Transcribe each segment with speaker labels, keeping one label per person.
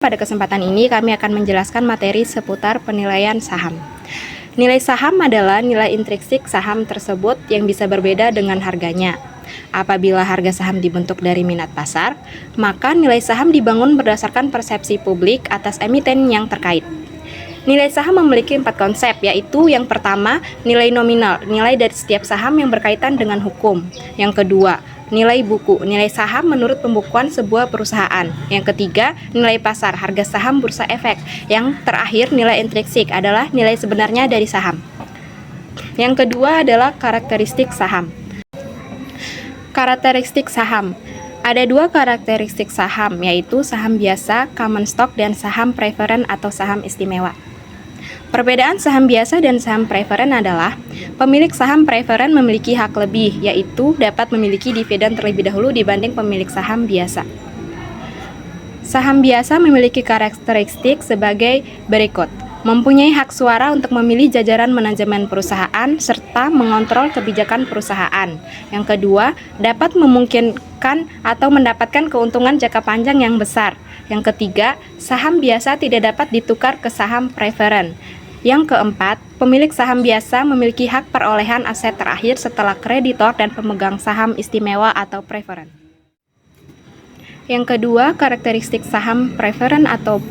Speaker 1: Pada kesempatan ini kami akan menjelaskan materi seputar penilaian saham. Nilai saham adalah nilai intrinsik saham tersebut yang bisa berbeda dengan harganya. Apabila harga saham dibentuk dari minat pasar, maka nilai saham dibangun berdasarkan persepsi publik atas emiten yang terkait. Nilai saham memiliki 4 konsep, yaitu yang pertama, nilai nominal, nilai dari setiap saham yang berkaitan dengan hukum. Yang kedua, nilai buku, nilai saham menurut pembukuan sebuah perusahaan. Yang ketiga, nilai pasar, harga saham bursa efek. Yang terakhir, nilai intrinsik adalah nilai sebenarnya dari saham. Yang kedua adalah karakteristik saham. Karakteristik saham. Ada 2 karakteristik saham, yaitu saham biasa, common stock, dan saham preferen atau saham istimewa. Perbedaan saham biasa dan saham preferen adalah pemilik saham preferen memiliki hak lebih, yaitu dapat memiliki dividen terlebih dahulu dibanding pemilik saham biasa. Saham biasa memiliki karakteristik sebagai berikut: mempunyai hak suara untuk memilih jajaran manajemen perusahaan serta mengontrol kebijakan perusahaan. Yang kedua, dapat memungkinkan atau mendapatkan keuntungan jangka panjang yang besar. Yang ketiga, saham biasa tidak dapat ditukar ke saham preferen. Yang keempat, pemilik saham biasa memiliki hak perolehan aset terakhir setelah kreditor dan pemegang saham istimewa atau preferen. Yang kedua, karakteristik saham preferen atau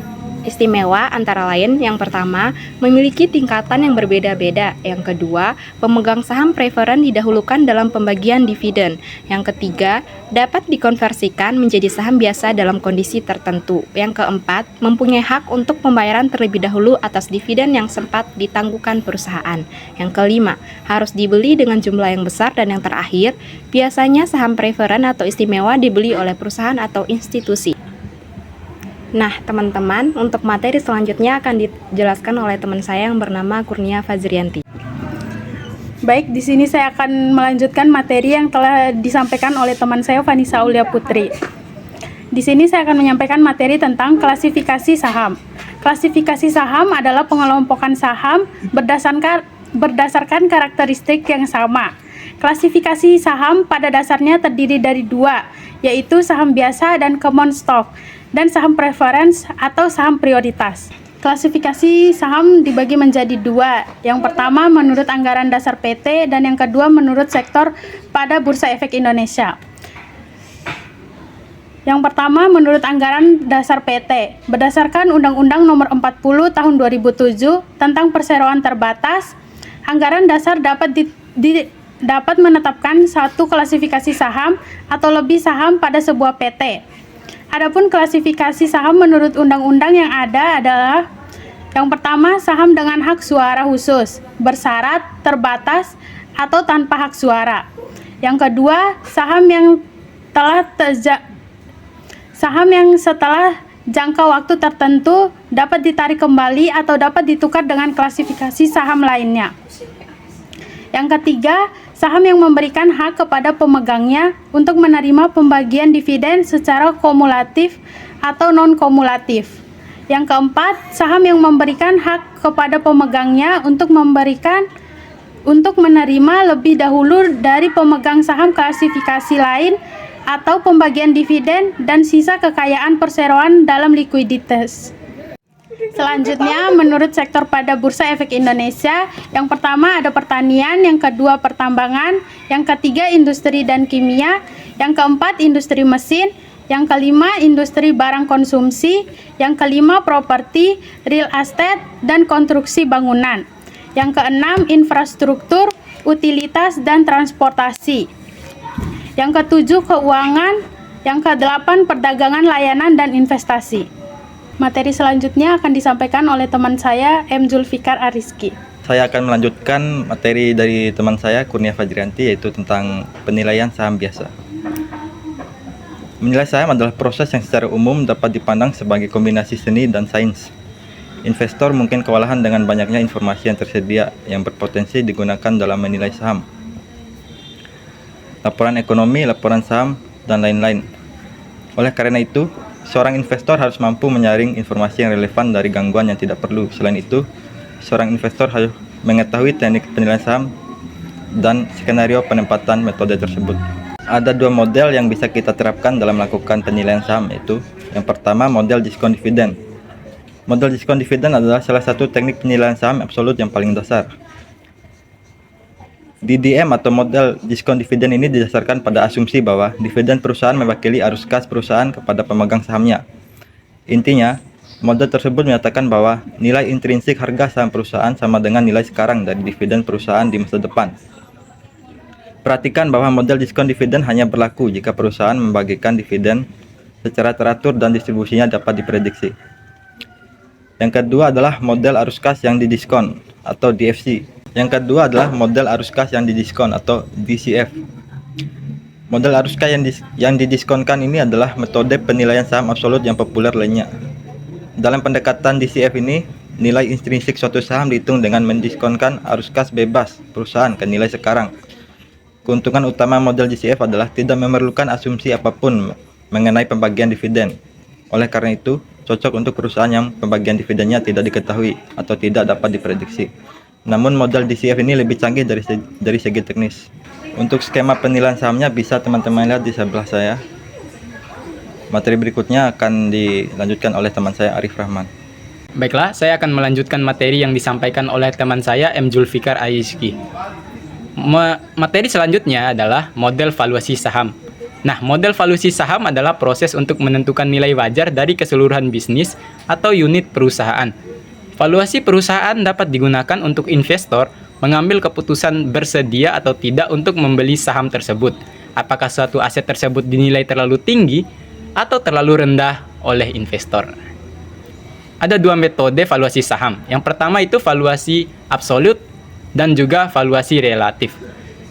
Speaker 1: istimewa antara lain: yang pertama, memiliki tingkatan yang berbeda-beda. Yang kedua, pemegang saham preferen didahulukan dalam pembagian dividen. Yang ketiga, dapat dikonversikan menjadi saham biasa dalam kondisi tertentu. Yang keempat, mempunyai hak untuk pembayaran terlebih dahulu atas dividen yang sempat ditangguhkan perusahaan. Yang kelima, harus dibeli dengan jumlah yang besar. Dan yang terakhir, biasanya saham preferen atau istimewa dibeli oleh perusahaan atau institusi. Nah, teman-teman, untuk materi selanjutnya akan dijelaskan oleh teman saya yang bernama Kurnia Fazrianti.
Speaker 2: Baik, di sini saya akan melanjutkan materi yang telah disampaikan oleh teman saya Vanessa Aulia Putri. Di sini saya akan menyampaikan materi tentang klasifikasi saham. Klasifikasi saham adalah pengelompokan saham berdasarkan karakteristik yang sama. Klasifikasi saham pada dasarnya terdiri dari 2, yaitu saham biasa dan common stock, dan saham preference atau saham prioritas. Klasifikasi saham dibagi menjadi 2. Yang pertama menurut anggaran dasar PT dan yang kedua menurut sektor pada Bursa Efek Indonesia. Yang pertama menurut anggaran dasar PT. Berdasarkan Undang-Undang Nomor 40 Tahun 2007 tentang perseroan terbatas, anggaran dasar dapat menetapkan satu klasifikasi saham atau lebih saham pada sebuah PT. Adapun klasifikasi saham menurut undang-undang yang ada adalah: yang pertama, saham dengan hak suara khusus, bersyarat, terbatas, atau tanpa hak suara. Yang kedua, saham yang setelah jangka waktu tertentu dapat ditarik kembali atau dapat ditukar dengan klasifikasi saham lainnya. Yang ketiga, saham yang memberikan hak kepada pemegangnya untuk menerima pembagian dividen secara kumulatif atau non-kumulatif. Yang keempat, saham yang memberikan hak kepada pemegangnya untuk menerima lebih dahulu dari pemegang saham klasifikasi lain atau pembagian dividen dan sisa kekayaan perseroan dalam likuiditas. Selanjutnya, menurut sektor pada Bursa Efek Indonesia, yang pertama ada pertanian, yang kedua pertambangan, yang ketiga industri dan kimia, yang keempat industri mesin, yang kelima industri barang konsumsi, yang kelima properti, real estate, dan konstruksi bangunan, yang keenam infrastruktur, utilitas, dan transportasi, yang ketujuh keuangan, yang kedelapan perdagangan, layanan, dan investasi. Materi selanjutnya akan disampaikan oleh teman saya, M. Zulfikar Ariski.
Speaker 3: Saya akan melanjutkan materi dari teman saya, Kurnia Fazrianti, yaitu tentang penilaian saham biasa. Menilai saham adalah proses yang secara umum dapat dipandang sebagai kombinasi seni dan sains. Investor mungkin kewalahan dengan banyaknya informasi yang tersedia yang berpotensi digunakan dalam menilai saham. Laporan ekonomi, laporan saham, dan lain-lain. Oleh karena itu, seorang investor harus mampu menyaring informasi yang relevan dari gangguan yang tidak perlu. Selain itu, seorang investor harus mengetahui teknik penilaian saham dan skenario penempatan metode tersebut. Ada 2 model yang bisa kita terapkan dalam melakukan penilaian saham, yaitu Yang pertama, model diskon dividen. Model diskon dividen adalah salah satu teknik penilaian saham absolut yang paling dasar. DDM atau model diskon dividen ini didasarkan pada asumsi bahwa dividen perusahaan mewakili arus kas perusahaan kepada pemegang sahamnya. Intinya, model tersebut menyatakan bahwa nilai intrinsik harga saham perusahaan sama dengan nilai sekarang dari dividen perusahaan di masa depan. Perhatikan bahwa model diskon dividen hanya berlaku jika perusahaan membagikan dividen secara teratur dan distribusinya dapat diprediksi. Yang kedua adalah model arus kas yang didiskon atau DFC. Yang kedua adalah model arus kas yang didiskon atau DCF. Model arus kas yang didiskonkan ini adalah metode penilaian saham absolut yang populer lainnya. Dalam pendekatan DCF ini, nilai intrinsik suatu saham dihitung dengan mendiskonkan arus kas bebas perusahaan ke nilai sekarang. Keuntungan utama model DCF adalah tidak memerlukan asumsi apapun mengenai pembagian dividen. Oleh karena itu, cocok untuk perusahaan yang pembagian dividennya tidak diketahui atau tidak dapat diprediksi. Namun model DCF ini lebih canggih dari segi teknis. Untuk skema penilaian sahamnya bisa teman-teman lihat di sebelah saya. Materi berikutnya akan dilanjutkan oleh teman saya Arif Rahman.
Speaker 4: Baiklah, saya akan melanjutkan materi yang disampaikan oleh teman saya M. Zulfikar Aiski. Materi selanjutnya adalah model valuasi saham. Nah, model valuasi saham adalah proses untuk menentukan nilai wajar dari keseluruhan bisnis atau unit perusahaan. Valuasi perusahaan dapat digunakan untuk investor mengambil keputusan bersedia atau tidak untuk membeli saham tersebut. Apakah suatu aset tersebut dinilai terlalu tinggi atau terlalu rendah oleh investor. Ada dua metode valuasi saham. Yang pertama itu valuasi absolut dan juga valuasi relatif.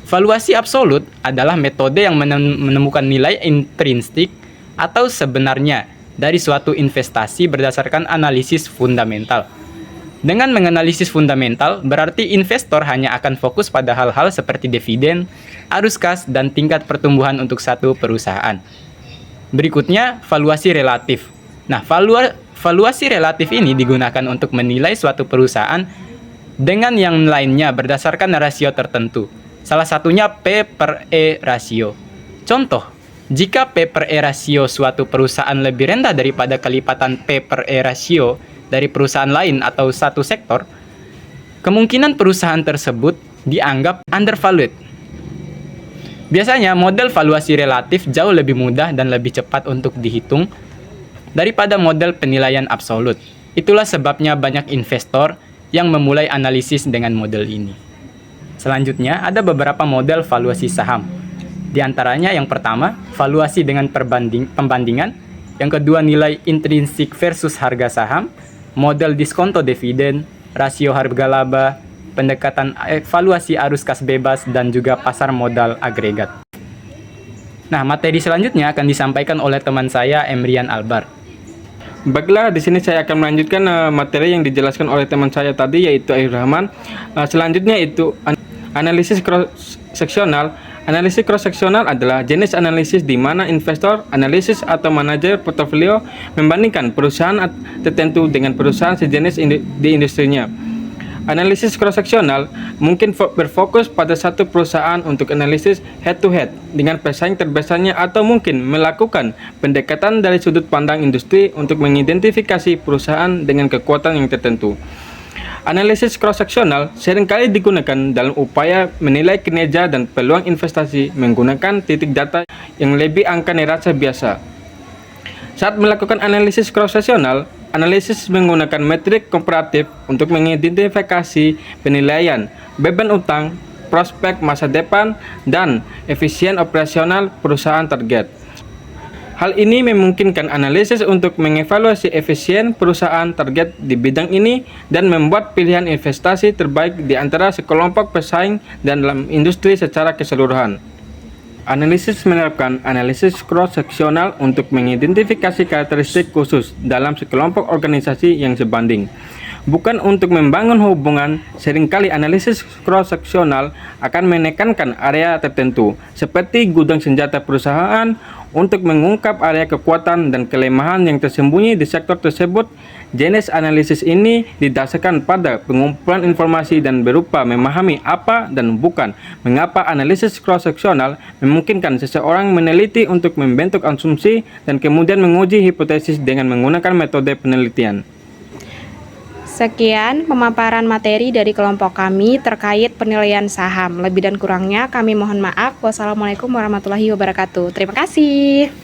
Speaker 4: Valuasi absolut adalah metode yang menemukan nilai intrinsik atau sebenarnya dari suatu investasi berdasarkan analisis fundamental. Dengan menganalisis fundamental, berarti investor hanya akan fokus pada hal-hal seperti dividen, arus kas, dan tingkat pertumbuhan untuk satu perusahaan. Berikutnya, valuasi relatif. Nah, valuasi relatif ini digunakan untuk menilai suatu perusahaan dengan yang lainnya berdasarkan rasio tertentu. Salah satunya P per E rasio. Contoh, jika P per E rasio suatu perusahaan lebih rendah daripada kelipatan P per E rasio dari perusahaan lain atau satu sektor, kemungkinan perusahaan tersebut dianggap undervalued. Biasanya model valuasi relatif jauh lebih mudah dan lebih cepat untuk dihitung daripada model penilaian absolut. Itulah sebabnya banyak investor yang memulai analisis dengan model ini. Selanjutnya, ada beberapa model valuasi saham. Di antaranya yang pertama, valuasi dengan pembandingan. Yang kedua, nilai intrinsik versus harga saham, model diskonto dividen, rasio harga laba, pendekatan evaluasi arus kas bebas, dan juga pasar modal agregat. Nah, materi selanjutnya akan disampaikan oleh teman saya, Emrian Albar.
Speaker 5: Baiklah, di sini saya akan melanjutkan materi yang dijelaskan oleh teman saya tadi, yaitu Arif Rahman. Selanjutnya itu analisis cross-seksional. Analisis cross-seksional adalah jenis analisis di mana investor, analisis atau manajer portofolio membandingkan perusahaan tertentu dengan perusahaan sejenis di industrinya. Analisis cross-seksional mungkin berfokus pada satu perusahaan untuk analisis head-to-head dengan pesaing terbesarnya atau mungkin melakukan pendekatan dari sudut pandang industri untuk mengidentifikasi perusahaan dengan kekuatan yang tertentu. Analisis cross-seksional seringkali digunakan dalam upaya menilai kinerja dan peluang investasi menggunakan titik data yang lebih angka neraca biasa. Saat melakukan analisis cross-seksional, analisis menggunakan metrik komparatif untuk mengidentifikasi penilaian beban utang, prospek masa depan, dan efisien operasional perusahaan target. Hal ini memungkinkan analisis untuk mengevaluasi efisien perusahaan target di bidang ini dan membuat pilihan investasi terbaik di antara sekelompok pesaing dan dalam industri secara keseluruhan. Analisis menerapkan analisis cross-seksional untuk mengidentifikasi karakteristik khusus dalam sekelompok organisasi yang sebanding. Bukan untuk membangun hubungan, seringkali analisis cross-seksional akan menekankan area tertentu, seperti gudang senjata perusahaan, untuk mengungkap area kekuatan dan kelemahan yang tersembunyi di sektor tersebut. Jenis analisis ini didasarkan pada pengumpulan informasi dan berupa memahami apa dan bukan. Mengapa analisis cross-seksional memungkinkan seseorang meneliti untuk membentuk asumsi dan kemudian menguji hipotesis dengan menggunakan metode penelitian.
Speaker 1: Sekian pemaparan materi dari kelompok kami terkait penilaian saham. Lebih dan kurangnya kami mohon maaf. Wassalamualaikum warahmatullahi wabarakatuh. Terima kasih.